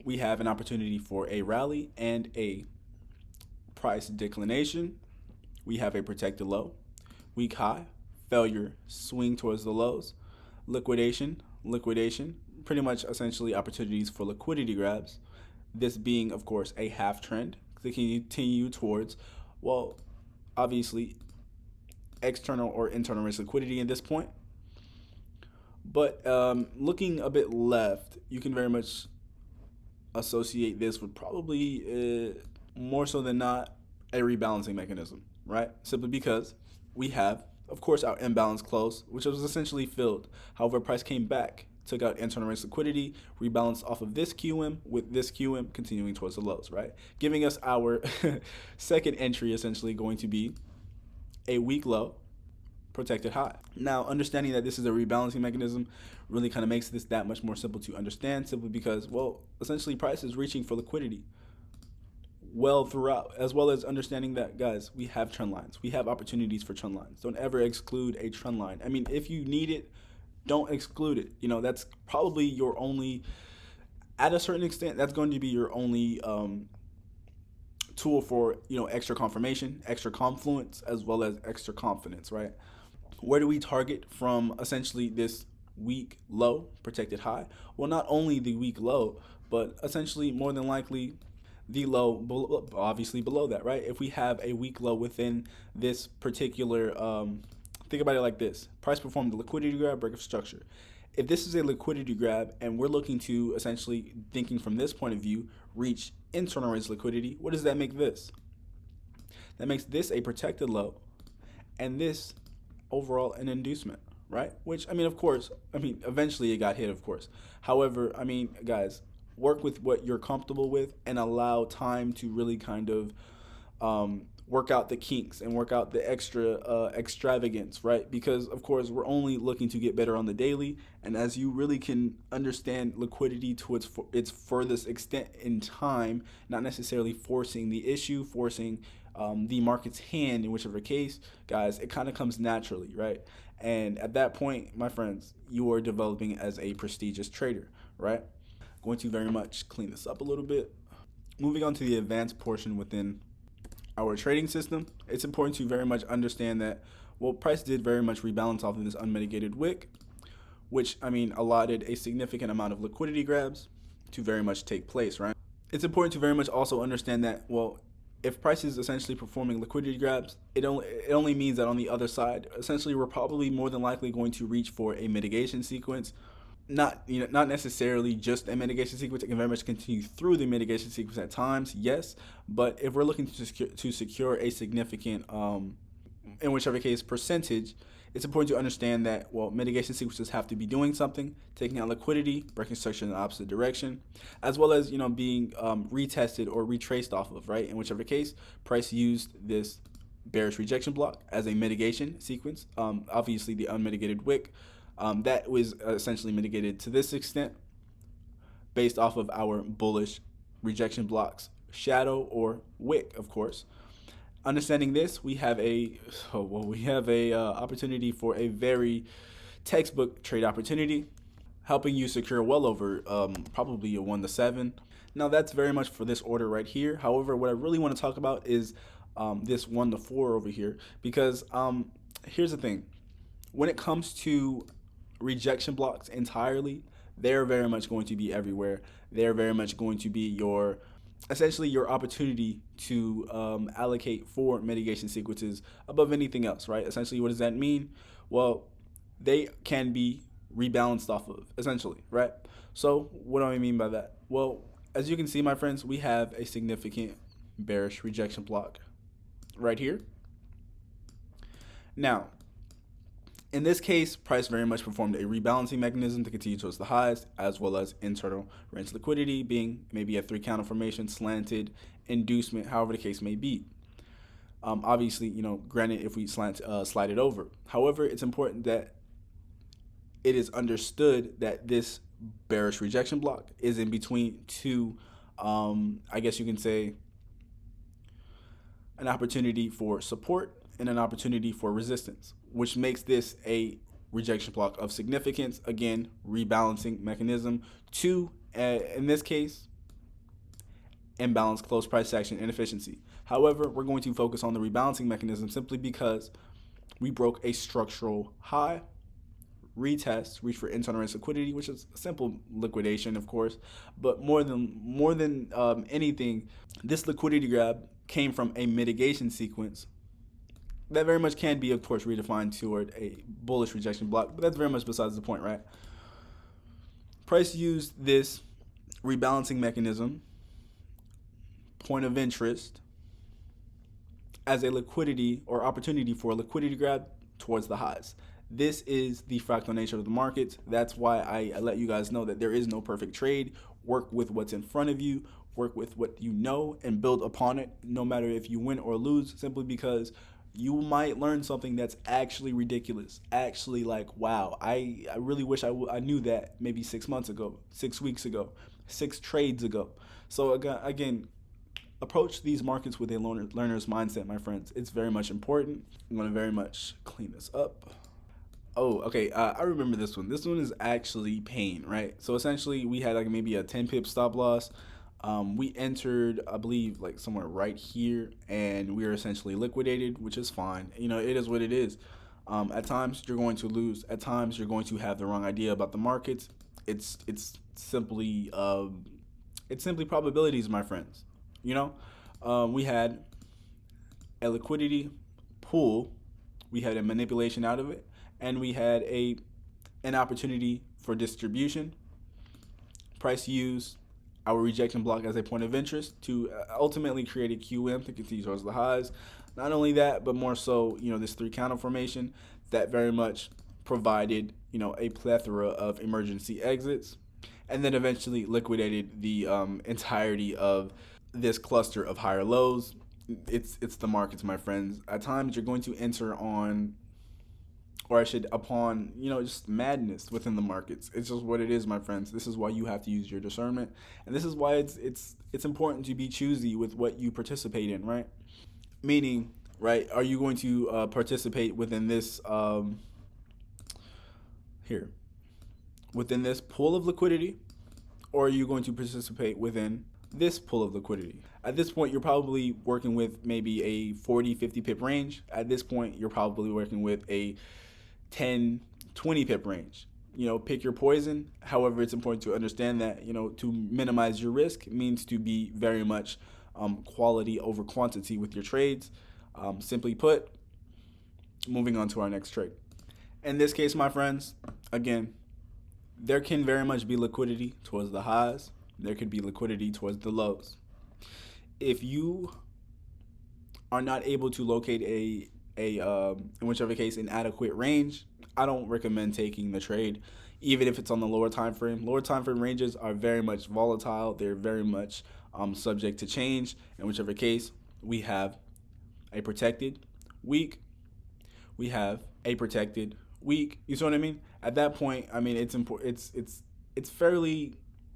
Speaker 1: we have an opportunity for a rally and a price declination. We have a protected low, weak high, failure, swing towards the lows, liquidation, pretty much essentially opportunities for liquidity grabs. This being, of course, a half trend to continue towards, well, obviously, external or internal risk liquidity at this point. But looking a bit left, you can very much associate this with probably more so than not a rebalancing mechanism, right? Simply because we have, of course, our imbalance close, which was essentially filled. However, price came back, took out internal risk liquidity, rebalanced off of this QM with this QM continuing towards the lows, right? Giving us our second entry essentially going to be a weak low, protected high. Now, understanding that this is a rebalancing mechanism really kind of makes this that much more simple to understand, simply because, well, essentially price is reaching for liquidity well throughout, as well as understanding that, guys, we have trend lines. We have opportunities for trend lines. Don't ever exclude a trend line. I mean, if you need it, don't exclude it. You know, that's probably your only, at a certain extent, that's going to be your only tool for, you know, extra confirmation, extra confluence, as well as extra confidence, right? Where do we target from essentially this weak low, protected high? Well, not only the weak low, but essentially more than likely the low, obviously below that, right? If we have a weak low within this particular, think about it like this: price performed the liquidity grab, break of structure. If this is a liquidity grab and we're looking to essentially, thinking from this point of view, reach internal risk liquidity, what does that make this? That makes this a protected low, and this overall an inducement, right? Which, I mean, of course, I mean, eventually it got hit, of course. However, I mean, guys, work with what you're comfortable with and allow time to really kind of work out the kinks and work out the extra extravagance, right? Because, of course, we're only looking to get better on the daily. And as you really can understand liquidity to its furthest extent in time, not necessarily forcing the issue, forcing the market's hand in whichever case, guys, it kind of comes naturally, right? And at that point, my friends, you are developing as a prestigious trader, right? Going to very much clean this up a little bit. Moving on to the advanced portion within our trading system, it's important to very much understand that, well, price did very much rebalance off of this unmitigated wick, which, I mean, allotted a significant amount of liquidity grabs to very much take place, right? It's important to very much also understand that, well, if price is essentially performing liquidity grabs, it only means that on the other side, essentially, we're probably more than likely going to reach for a mitigation sequence. Not necessarily just a mitigation sequence. It can very much continue through the mitigation sequence at times, yes. But if we're looking to secure a significant, in whichever case, percentage, it's important to understand that, well, mitigation sequences have to be doing something, taking out liquidity, breaking structure in the opposite direction, as well as, you know, being retested or retraced off of, right? In whichever case, price used this bearish rejection block as a mitigation sequence. Obviously, the unmitigated wick, that was essentially mitigated to this extent based off of our bullish rejection blocks, shadow or wick, of course. Understanding this, we have a opportunity for a very textbook trade opportunity, helping you secure well over probably a 1-to-7. Now that's very much for this order right here. However, what I really want to talk about is this 1-to-4 over here, because here's the thing: when it comes to rejection blocks entirely, they're very much going to be everywhere. They're very much going to be your, essentially, your opportunity to allocate for mitigation sequences above anything else, right? Essentially, what does that mean? Well, they can be rebalanced off of, essentially, right? So what do I mean by that? Well, as you can see, my friends, we have a significant bearish rejection block right here. Now, in this case, price very much performed a rebalancing mechanism to continue towards the highs, as well as internal range liquidity, being maybe a 3 candle formation, slanted, inducement, however the case may be. Obviously, you know, granted, if we slide it over. However, it's important that it is understood that this bearish rejection block is in between two, I guess you can say, an opportunity for support and an opportunity for resistance, which makes this a rejection block of significance. Again, rebalancing mechanism. 2, in this case, imbalanced close price action inefficiency. However, we're going to focus on the rebalancing mechanism simply because we broke a structural high, retest, reach for internal risk liquidity, which is a simple liquidation, of course. But more than anything, this liquidity grab came from a mitigation sequence that very much can be, of course, redefined toward a bullish rejection block, but that's very much besides the point, right? Price used this rebalancing mechanism, point of interest, as a liquidity or opportunity for a liquidity grab towards the highs. This is the fractal nature of the markets. That's why I let you guys know that there is no perfect trade. Work with what's in front of you, work with what you know, and build upon it, no matter if you win or lose, simply because you might learn something that's actually ridiculous. Actually, like, wow, I really wish I knew that maybe 6 months ago, 6 weeks ago, 6 trades ago. So again, approach these markets with a learner's mindset, my friends. It's very much important. I'm going to very much clean this up. Oh, okay. I remember this one. This one is actually pain, right? So essentially, we had like maybe a 10 pip stop loss. We entered, I believe, like somewhere right here, and we are essentially liquidated, which is fine. You know, it is what it is. At times you're going to lose. At times you're going to have the wrong idea about the markets. It's simply probabilities, my friends. You know, we had a liquidity pool, we had a manipulation out of it, and we had an opportunity for distribution. Price used our rejection block as a point of interest to ultimately create a QM to continue towards the highs. Not only that, but more so, you know, this 3 counter formation that very much provided, you know, a plethora of emergency exits, and then eventually liquidated the entirety of this cluster of higher lows. It's the markets, my friends. At times you're going to enter on, or I should, upon, you know, just madness within the markets. It's just what it is, my friends. This is why you have to use your discernment, and this is why it's important to be choosy with what you participate in, right? Meaning, right, are you going to participate within this within this pool of liquidity, or are you going to participate within this pool of liquidity? At this point, you're probably working with maybe a 40-50 pip range. At this point, you're probably working with a 10-20 pip range. You know, pick your poison. However, it's important to understand that, you know, to minimize your risk means to be very much quality over quantity with your trades. Simply put, moving on to our next trade. In this case, my friends, again, there can very much be liquidity towards the highs. There could be liquidity towards the lows. If you are not able to locate in whichever case, an adequate range, I don't recommend taking the trade, even if it's on the lower time frame. Lower time frame ranges are very much volatile. They're very much subject to change. In whichever case, we have a protected week. We have a protected week. You see what I mean? At that point, I mean, it's important. It's fairly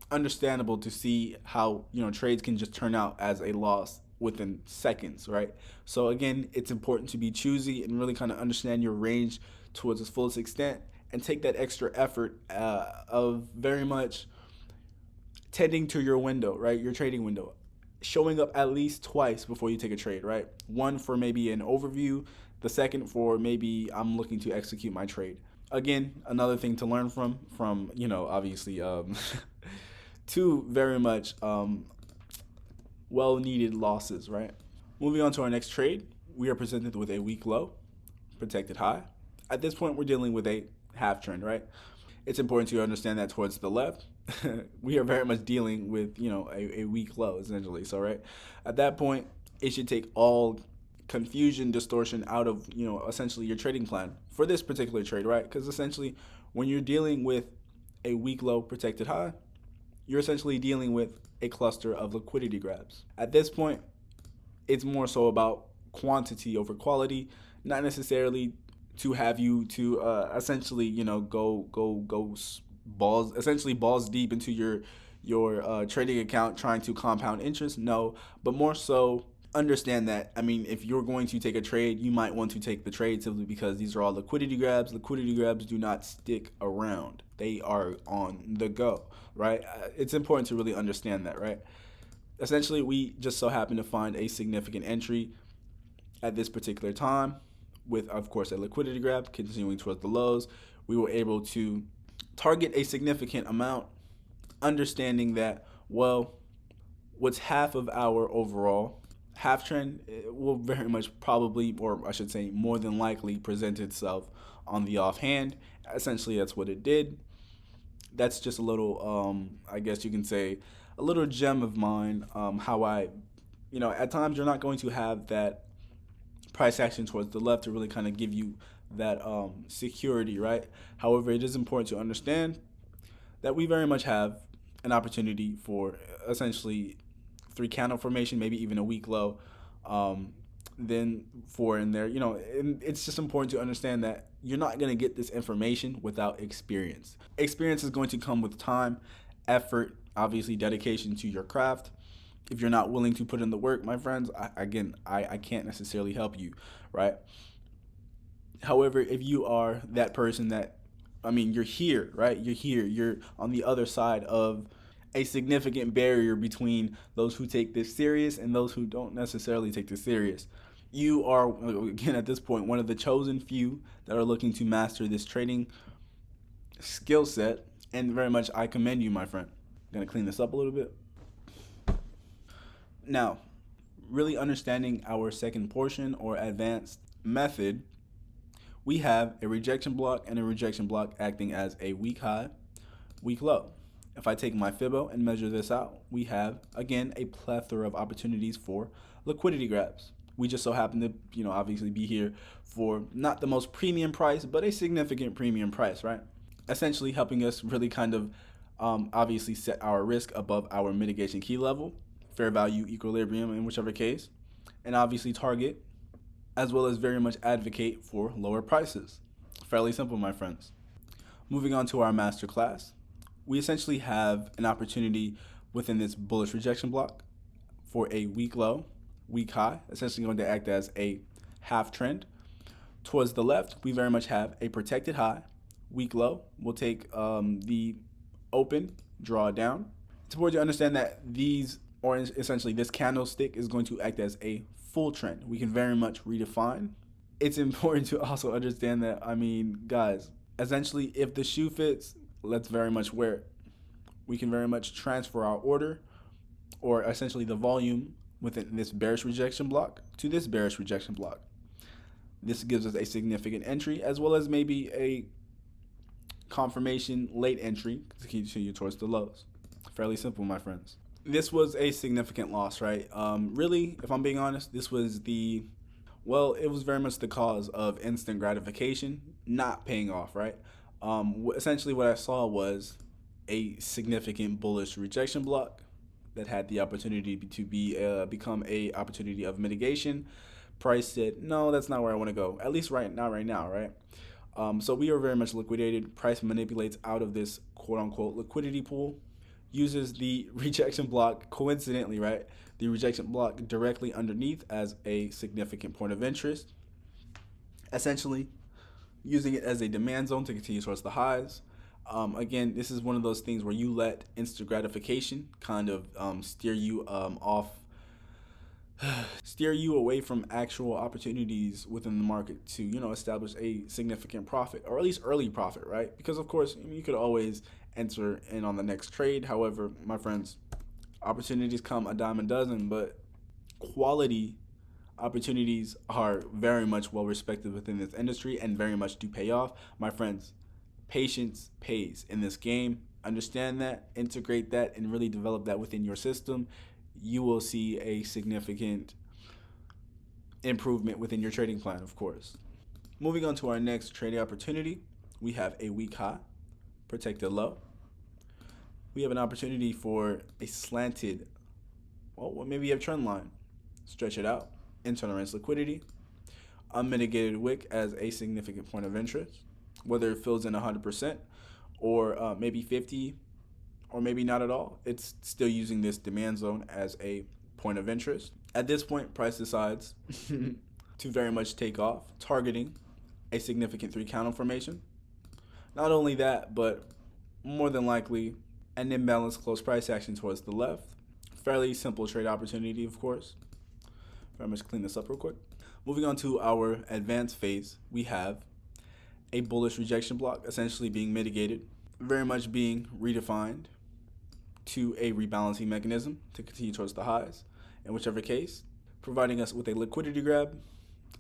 Speaker 1: understandable to see how, you know, trades can just turn out as a loss within seconds, right? So again, it's important to be choosy and really kind of understand your range towards its fullest extent, and take that extra effort of very much tending to your window, right? Your trading window, showing up at least twice before you take a trade, right? One for maybe an overview, the second for maybe I'm looking to execute my trade. Again, another thing to learn from, you know, obviously two very much well-needed losses, right? Moving on to our next trade, we are presented with a weak low, protected high. At this point, we're dealing with a half trend, right? It's important to understand that towards the left, we are very much dealing with, you know, a weak low, essentially. So, right, at that point, it should take all confusion, distortion out of, you know, essentially your trading plan for this particular trade, right? Because essentially, when you're dealing with a weak low, protected high, you're essentially dealing with a cluster of liquidity grabs. At this point, it's more so about quantity over quality, not necessarily to have you to essentially, you know, go balls deep into your trading account trying to compound interest. No, but more so understand that, I mean, if you're going to take a trade, you might want to take the trade simply because these are all liquidity grabs. Liquidity grabs do not stick around. They are on the go, right? It's important to really understand that, right? Essentially, we just so happen to find a significant entry at this particular time with, of course, a liquidity grab continuing towards the lows. We were able to target a significant amount, understanding that, well, what's half of our overall half trend will very much probably, or I should say more than likely, present itself on the offhand. Essentially, that's what it did. That's just a little, I guess you can say, a little gem of mine. How I, at times you're not going to have that price action towards the left to really kind of give you that security, right? However, it is important to understand that we very much have an opportunity for essentially three candle formation, maybe even a weak low, then four in there. And it's just important to understand that you're not going to get this information without experience. Experience is going to come with time, effort, obviously dedication to your craft. If you're not willing to put in the work, my friends, I can't necessarily help you, right? However, if you are that person that, you're here, right? You're here. You're on the other side of a significant barrier between those who take this serious and those who don't necessarily take this serious. You are, again, at this point, one of the chosen few that are looking to master this trading skill set, and very much I commend you, my friend. I'm going to clean this up a little bit. Now, really understanding our second portion or advanced method, we have a rejection block and a rejection block acting as a weak high, weak low. If I take my Fibbo and measure this out, we have, again, a plethora of opportunities for liquidity grabs. We just so happen to, obviously be here for not the most premium price, but a significant premium price, right? Essentially helping us really kind of obviously set our risk above our mitigation key level, fair value equilibrium in whichever case, and obviously target, as well as very much advocate for lower prices. Fairly simple, my friends. Moving on to our master class, we essentially have an opportunity within this bullish rejection block for a weak low, weak high, essentially going to act as a half trend. Towards the left, we very much have a protected high, weak low. We'll take the open, draw it down. It's important to understand that essentially this candlestick is going to act as a full trend. We can very much redefine. It's important to also understand that, guys, essentially if the shoe fits, let's very much wear it. We can very much transfer our order, or essentially the volume within this bearish rejection block to this bearish rejection block. This gives us a significant entry, as well as maybe a confirmation late entry to continue towards the lows. Fairly simple, my friends. This was a significant loss, right? Really, if I'm being honest, this was it was very much the cause of instant gratification not paying off, right? Essentially what I saw was a significant bullish rejection block that had the opportunity to become a opportunity of mitigation. Price said, no, that's not where I want to go, at least right now, right? So we are very much liquidated. Price manipulates out of this quote-unquote liquidity pool, uses the rejection block, coincidentally, right? The rejection block directly underneath as a significant point of interest, essentially using it as a demand zone to continue towards the highs. Again, this is one of those things where you let instant gratification kind of steer you away from actual opportunities within the market to, establish a significant profit, or at least early profit, right? Because of course you could always enter in on the next trade. However, my friends, opportunities come a dime a dozen, but quality opportunities are very much well respected within this industry and very much do pay off. My friends, patience pays in this game. Understand that, integrate that, and really develop that within your system. You will see a significant improvement within your trading plan, of course. Moving on to our next trading opportunity, we have a weak high, protected low. We have an opportunity for a slanted, maybe you have trend line. Stretch it out, internal range liquidity, unmitigated wick as a significant point of interest, whether it fills in 100% or maybe 50, or maybe not at all. It's still using this demand zone as a point of interest. At this point, price decides to very much take off, targeting a significant 3 candle formation. Not only that, but more than likely an imbalanced close price action towards the left. Fairly simple trade opportunity, of course. Very much clean this up real quick. Moving on to our advanced phase, we have a bullish rejection block essentially being mitigated, very much being redefined to a rebalancing mechanism to continue towards the highs. In whichever case, providing us with a liquidity grab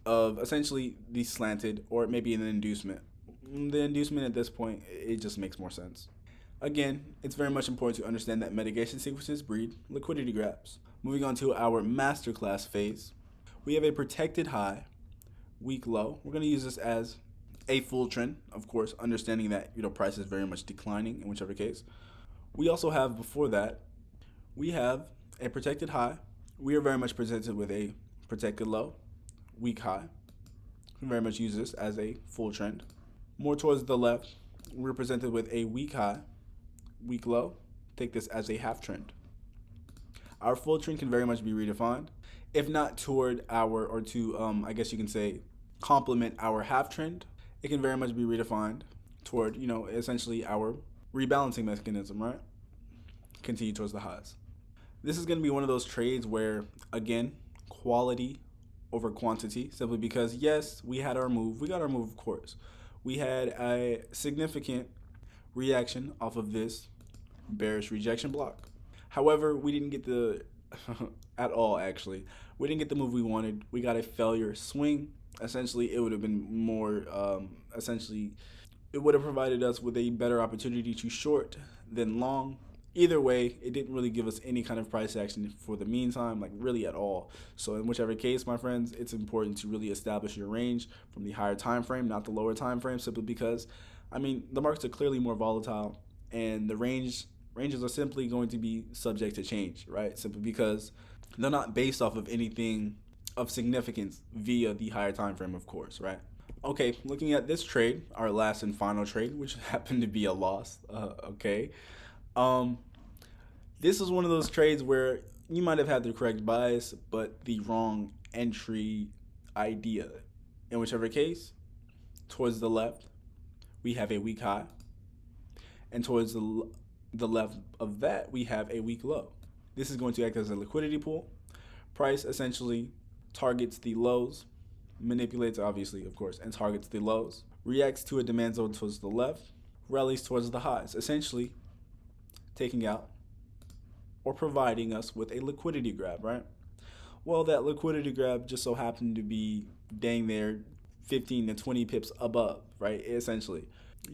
Speaker 1: of essentially the slanted or maybe an inducement. The inducement at this point, it just makes more sense. Again, it's very much important to understand that mitigation sequences breed liquidity grabs. Moving on to our masterclass phase, we have a protected high, weak low. We're going to use this as a full trend, of course, understanding that price is very much declining in whichever case. We also have before that, we have a protected high. We are very much presented with a protected low, weak high. We very much use this as a full trend. More towards the left, we're presented with a weak high, weak low. Take this as a half trend. Our full trend can very much be redefined, if not toward our, or to, I guess you can say, complement our half trend. It can very much be redefined toward, essentially our rebalancing mechanism, right? Continue towards the highs. This is going to be one of those trades where, again, quality over quantity, simply because, yes, we had our move. We got our move, of course. We had a significant reaction off of this bearish rejection block. However, we didn't get the, at all actually, we didn't get the move we wanted. We got a failure swing. Essentially, it would have been more, it would have provided us with a better opportunity to short than long. Either way, it didn't really give us any kind of price action for the meantime, like really at all. So in whichever case, my friends, it's important to really establish your range from the higher time frame, not the lower time frame, simply because, the markets are clearly more volatile, and the ranges are simply going to be subject to change, right? Simply because they're not based off of anything of significance via the higher time frame, of course, right? Okay, looking at this trade, our last and final trade, which happened to be a loss. This is one of those trades where you might have had the correct bias, but the wrong entry idea. In whichever case, towards the left, we have a weak high, and towards the left of that, we have a weak low. This is going to act as a liquidity pool. Price essentially targets the lows, manipulates obviously, of course, and targets the lows, reacts to a demand zone towards the left, rallies towards the highs, essentially taking out or providing us with a liquidity grab, right? Well, that liquidity grab just so happened to be dang near 15 to 20 pips above, right? Essentially,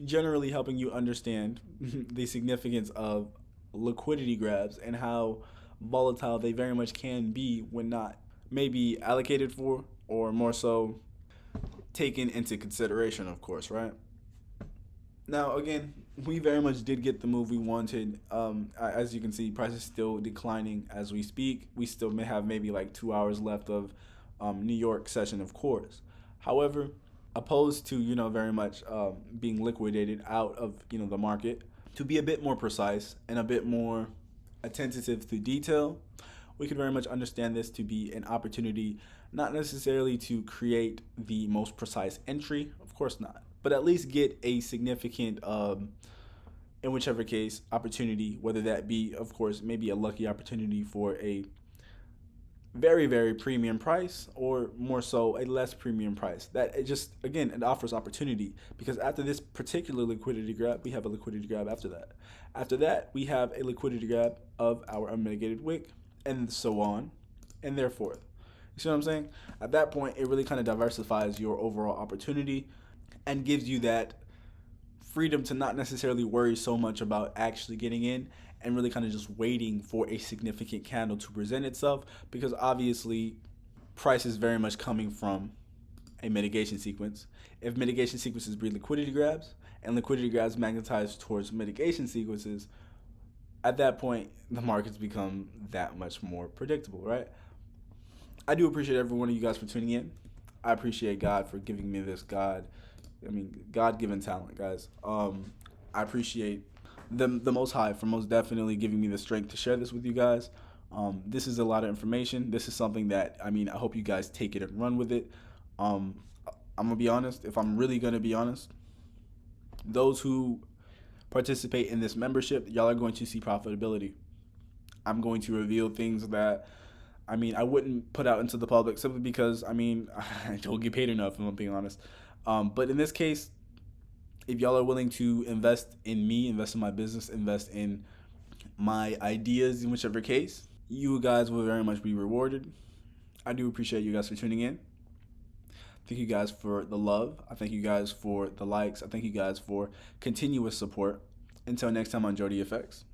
Speaker 1: generally helping you understand the significance of liquidity grabs and how volatile they very much can be when not maybe allocated for, or more so taken into consideration, of course, right? Now, again, we very much did get the move we wanted. As you can see, price is still declining as we speak. We still may have maybe like 2 hours left of New York session, of course. However, opposed to, very much being liquidated out of, the market, to be a bit more precise and a bit more attentive to detail, we could very much understand this to be an opportunity, not necessarily to create the most precise entry, of course not, but at least get a significant, in whichever case, opportunity, whether that be, of course, maybe a lucky opportunity for a very, very premium price, or more so a less premium price. That it just, again, it offers opportunity, because after this particular liquidity grab, we have a liquidity grab after that. After that, we have a liquidity grab of our unmitigated wick, and so on, and therefore. You see what I'm saying? At that point, it really kind of diversifies your overall opportunity and gives you that freedom to not necessarily worry so much about actually getting in, and really kind of just waiting for a significant candle to present itself, because obviously price is very much coming from a mitigation sequence. If mitigation sequences breed liquidity grabs, and liquidity grabs magnetize towards mitigation sequences, at that point, the markets become that much more predictable, right? I do appreciate every one of you guys for tuning in. I appreciate God for giving me this God-given talent, guys. I appreciate the Most High for most definitely giving me the strength to share this with you guys. This is a lot of information. This is something that, I mean, I hope you guys take it and run with it. I'm gonna be honest. If I'm really gonna be honest, those who participate in this membership, y'all are going to see profitability. I'm going to reveal things that, I mean, I wouldn't put out into the public simply because, I mean, I don't get paid enough, if I'm being honest. But in this case, if y'all are willing to invest in me, invest in my business, invest in my ideas in whichever case, you guys will very much be rewarded. I do appreciate you guys for tuning in. Thank you guys for the love. I thank you guys for the likes. I thank you guys for continuous support. Until next time on Rougefx.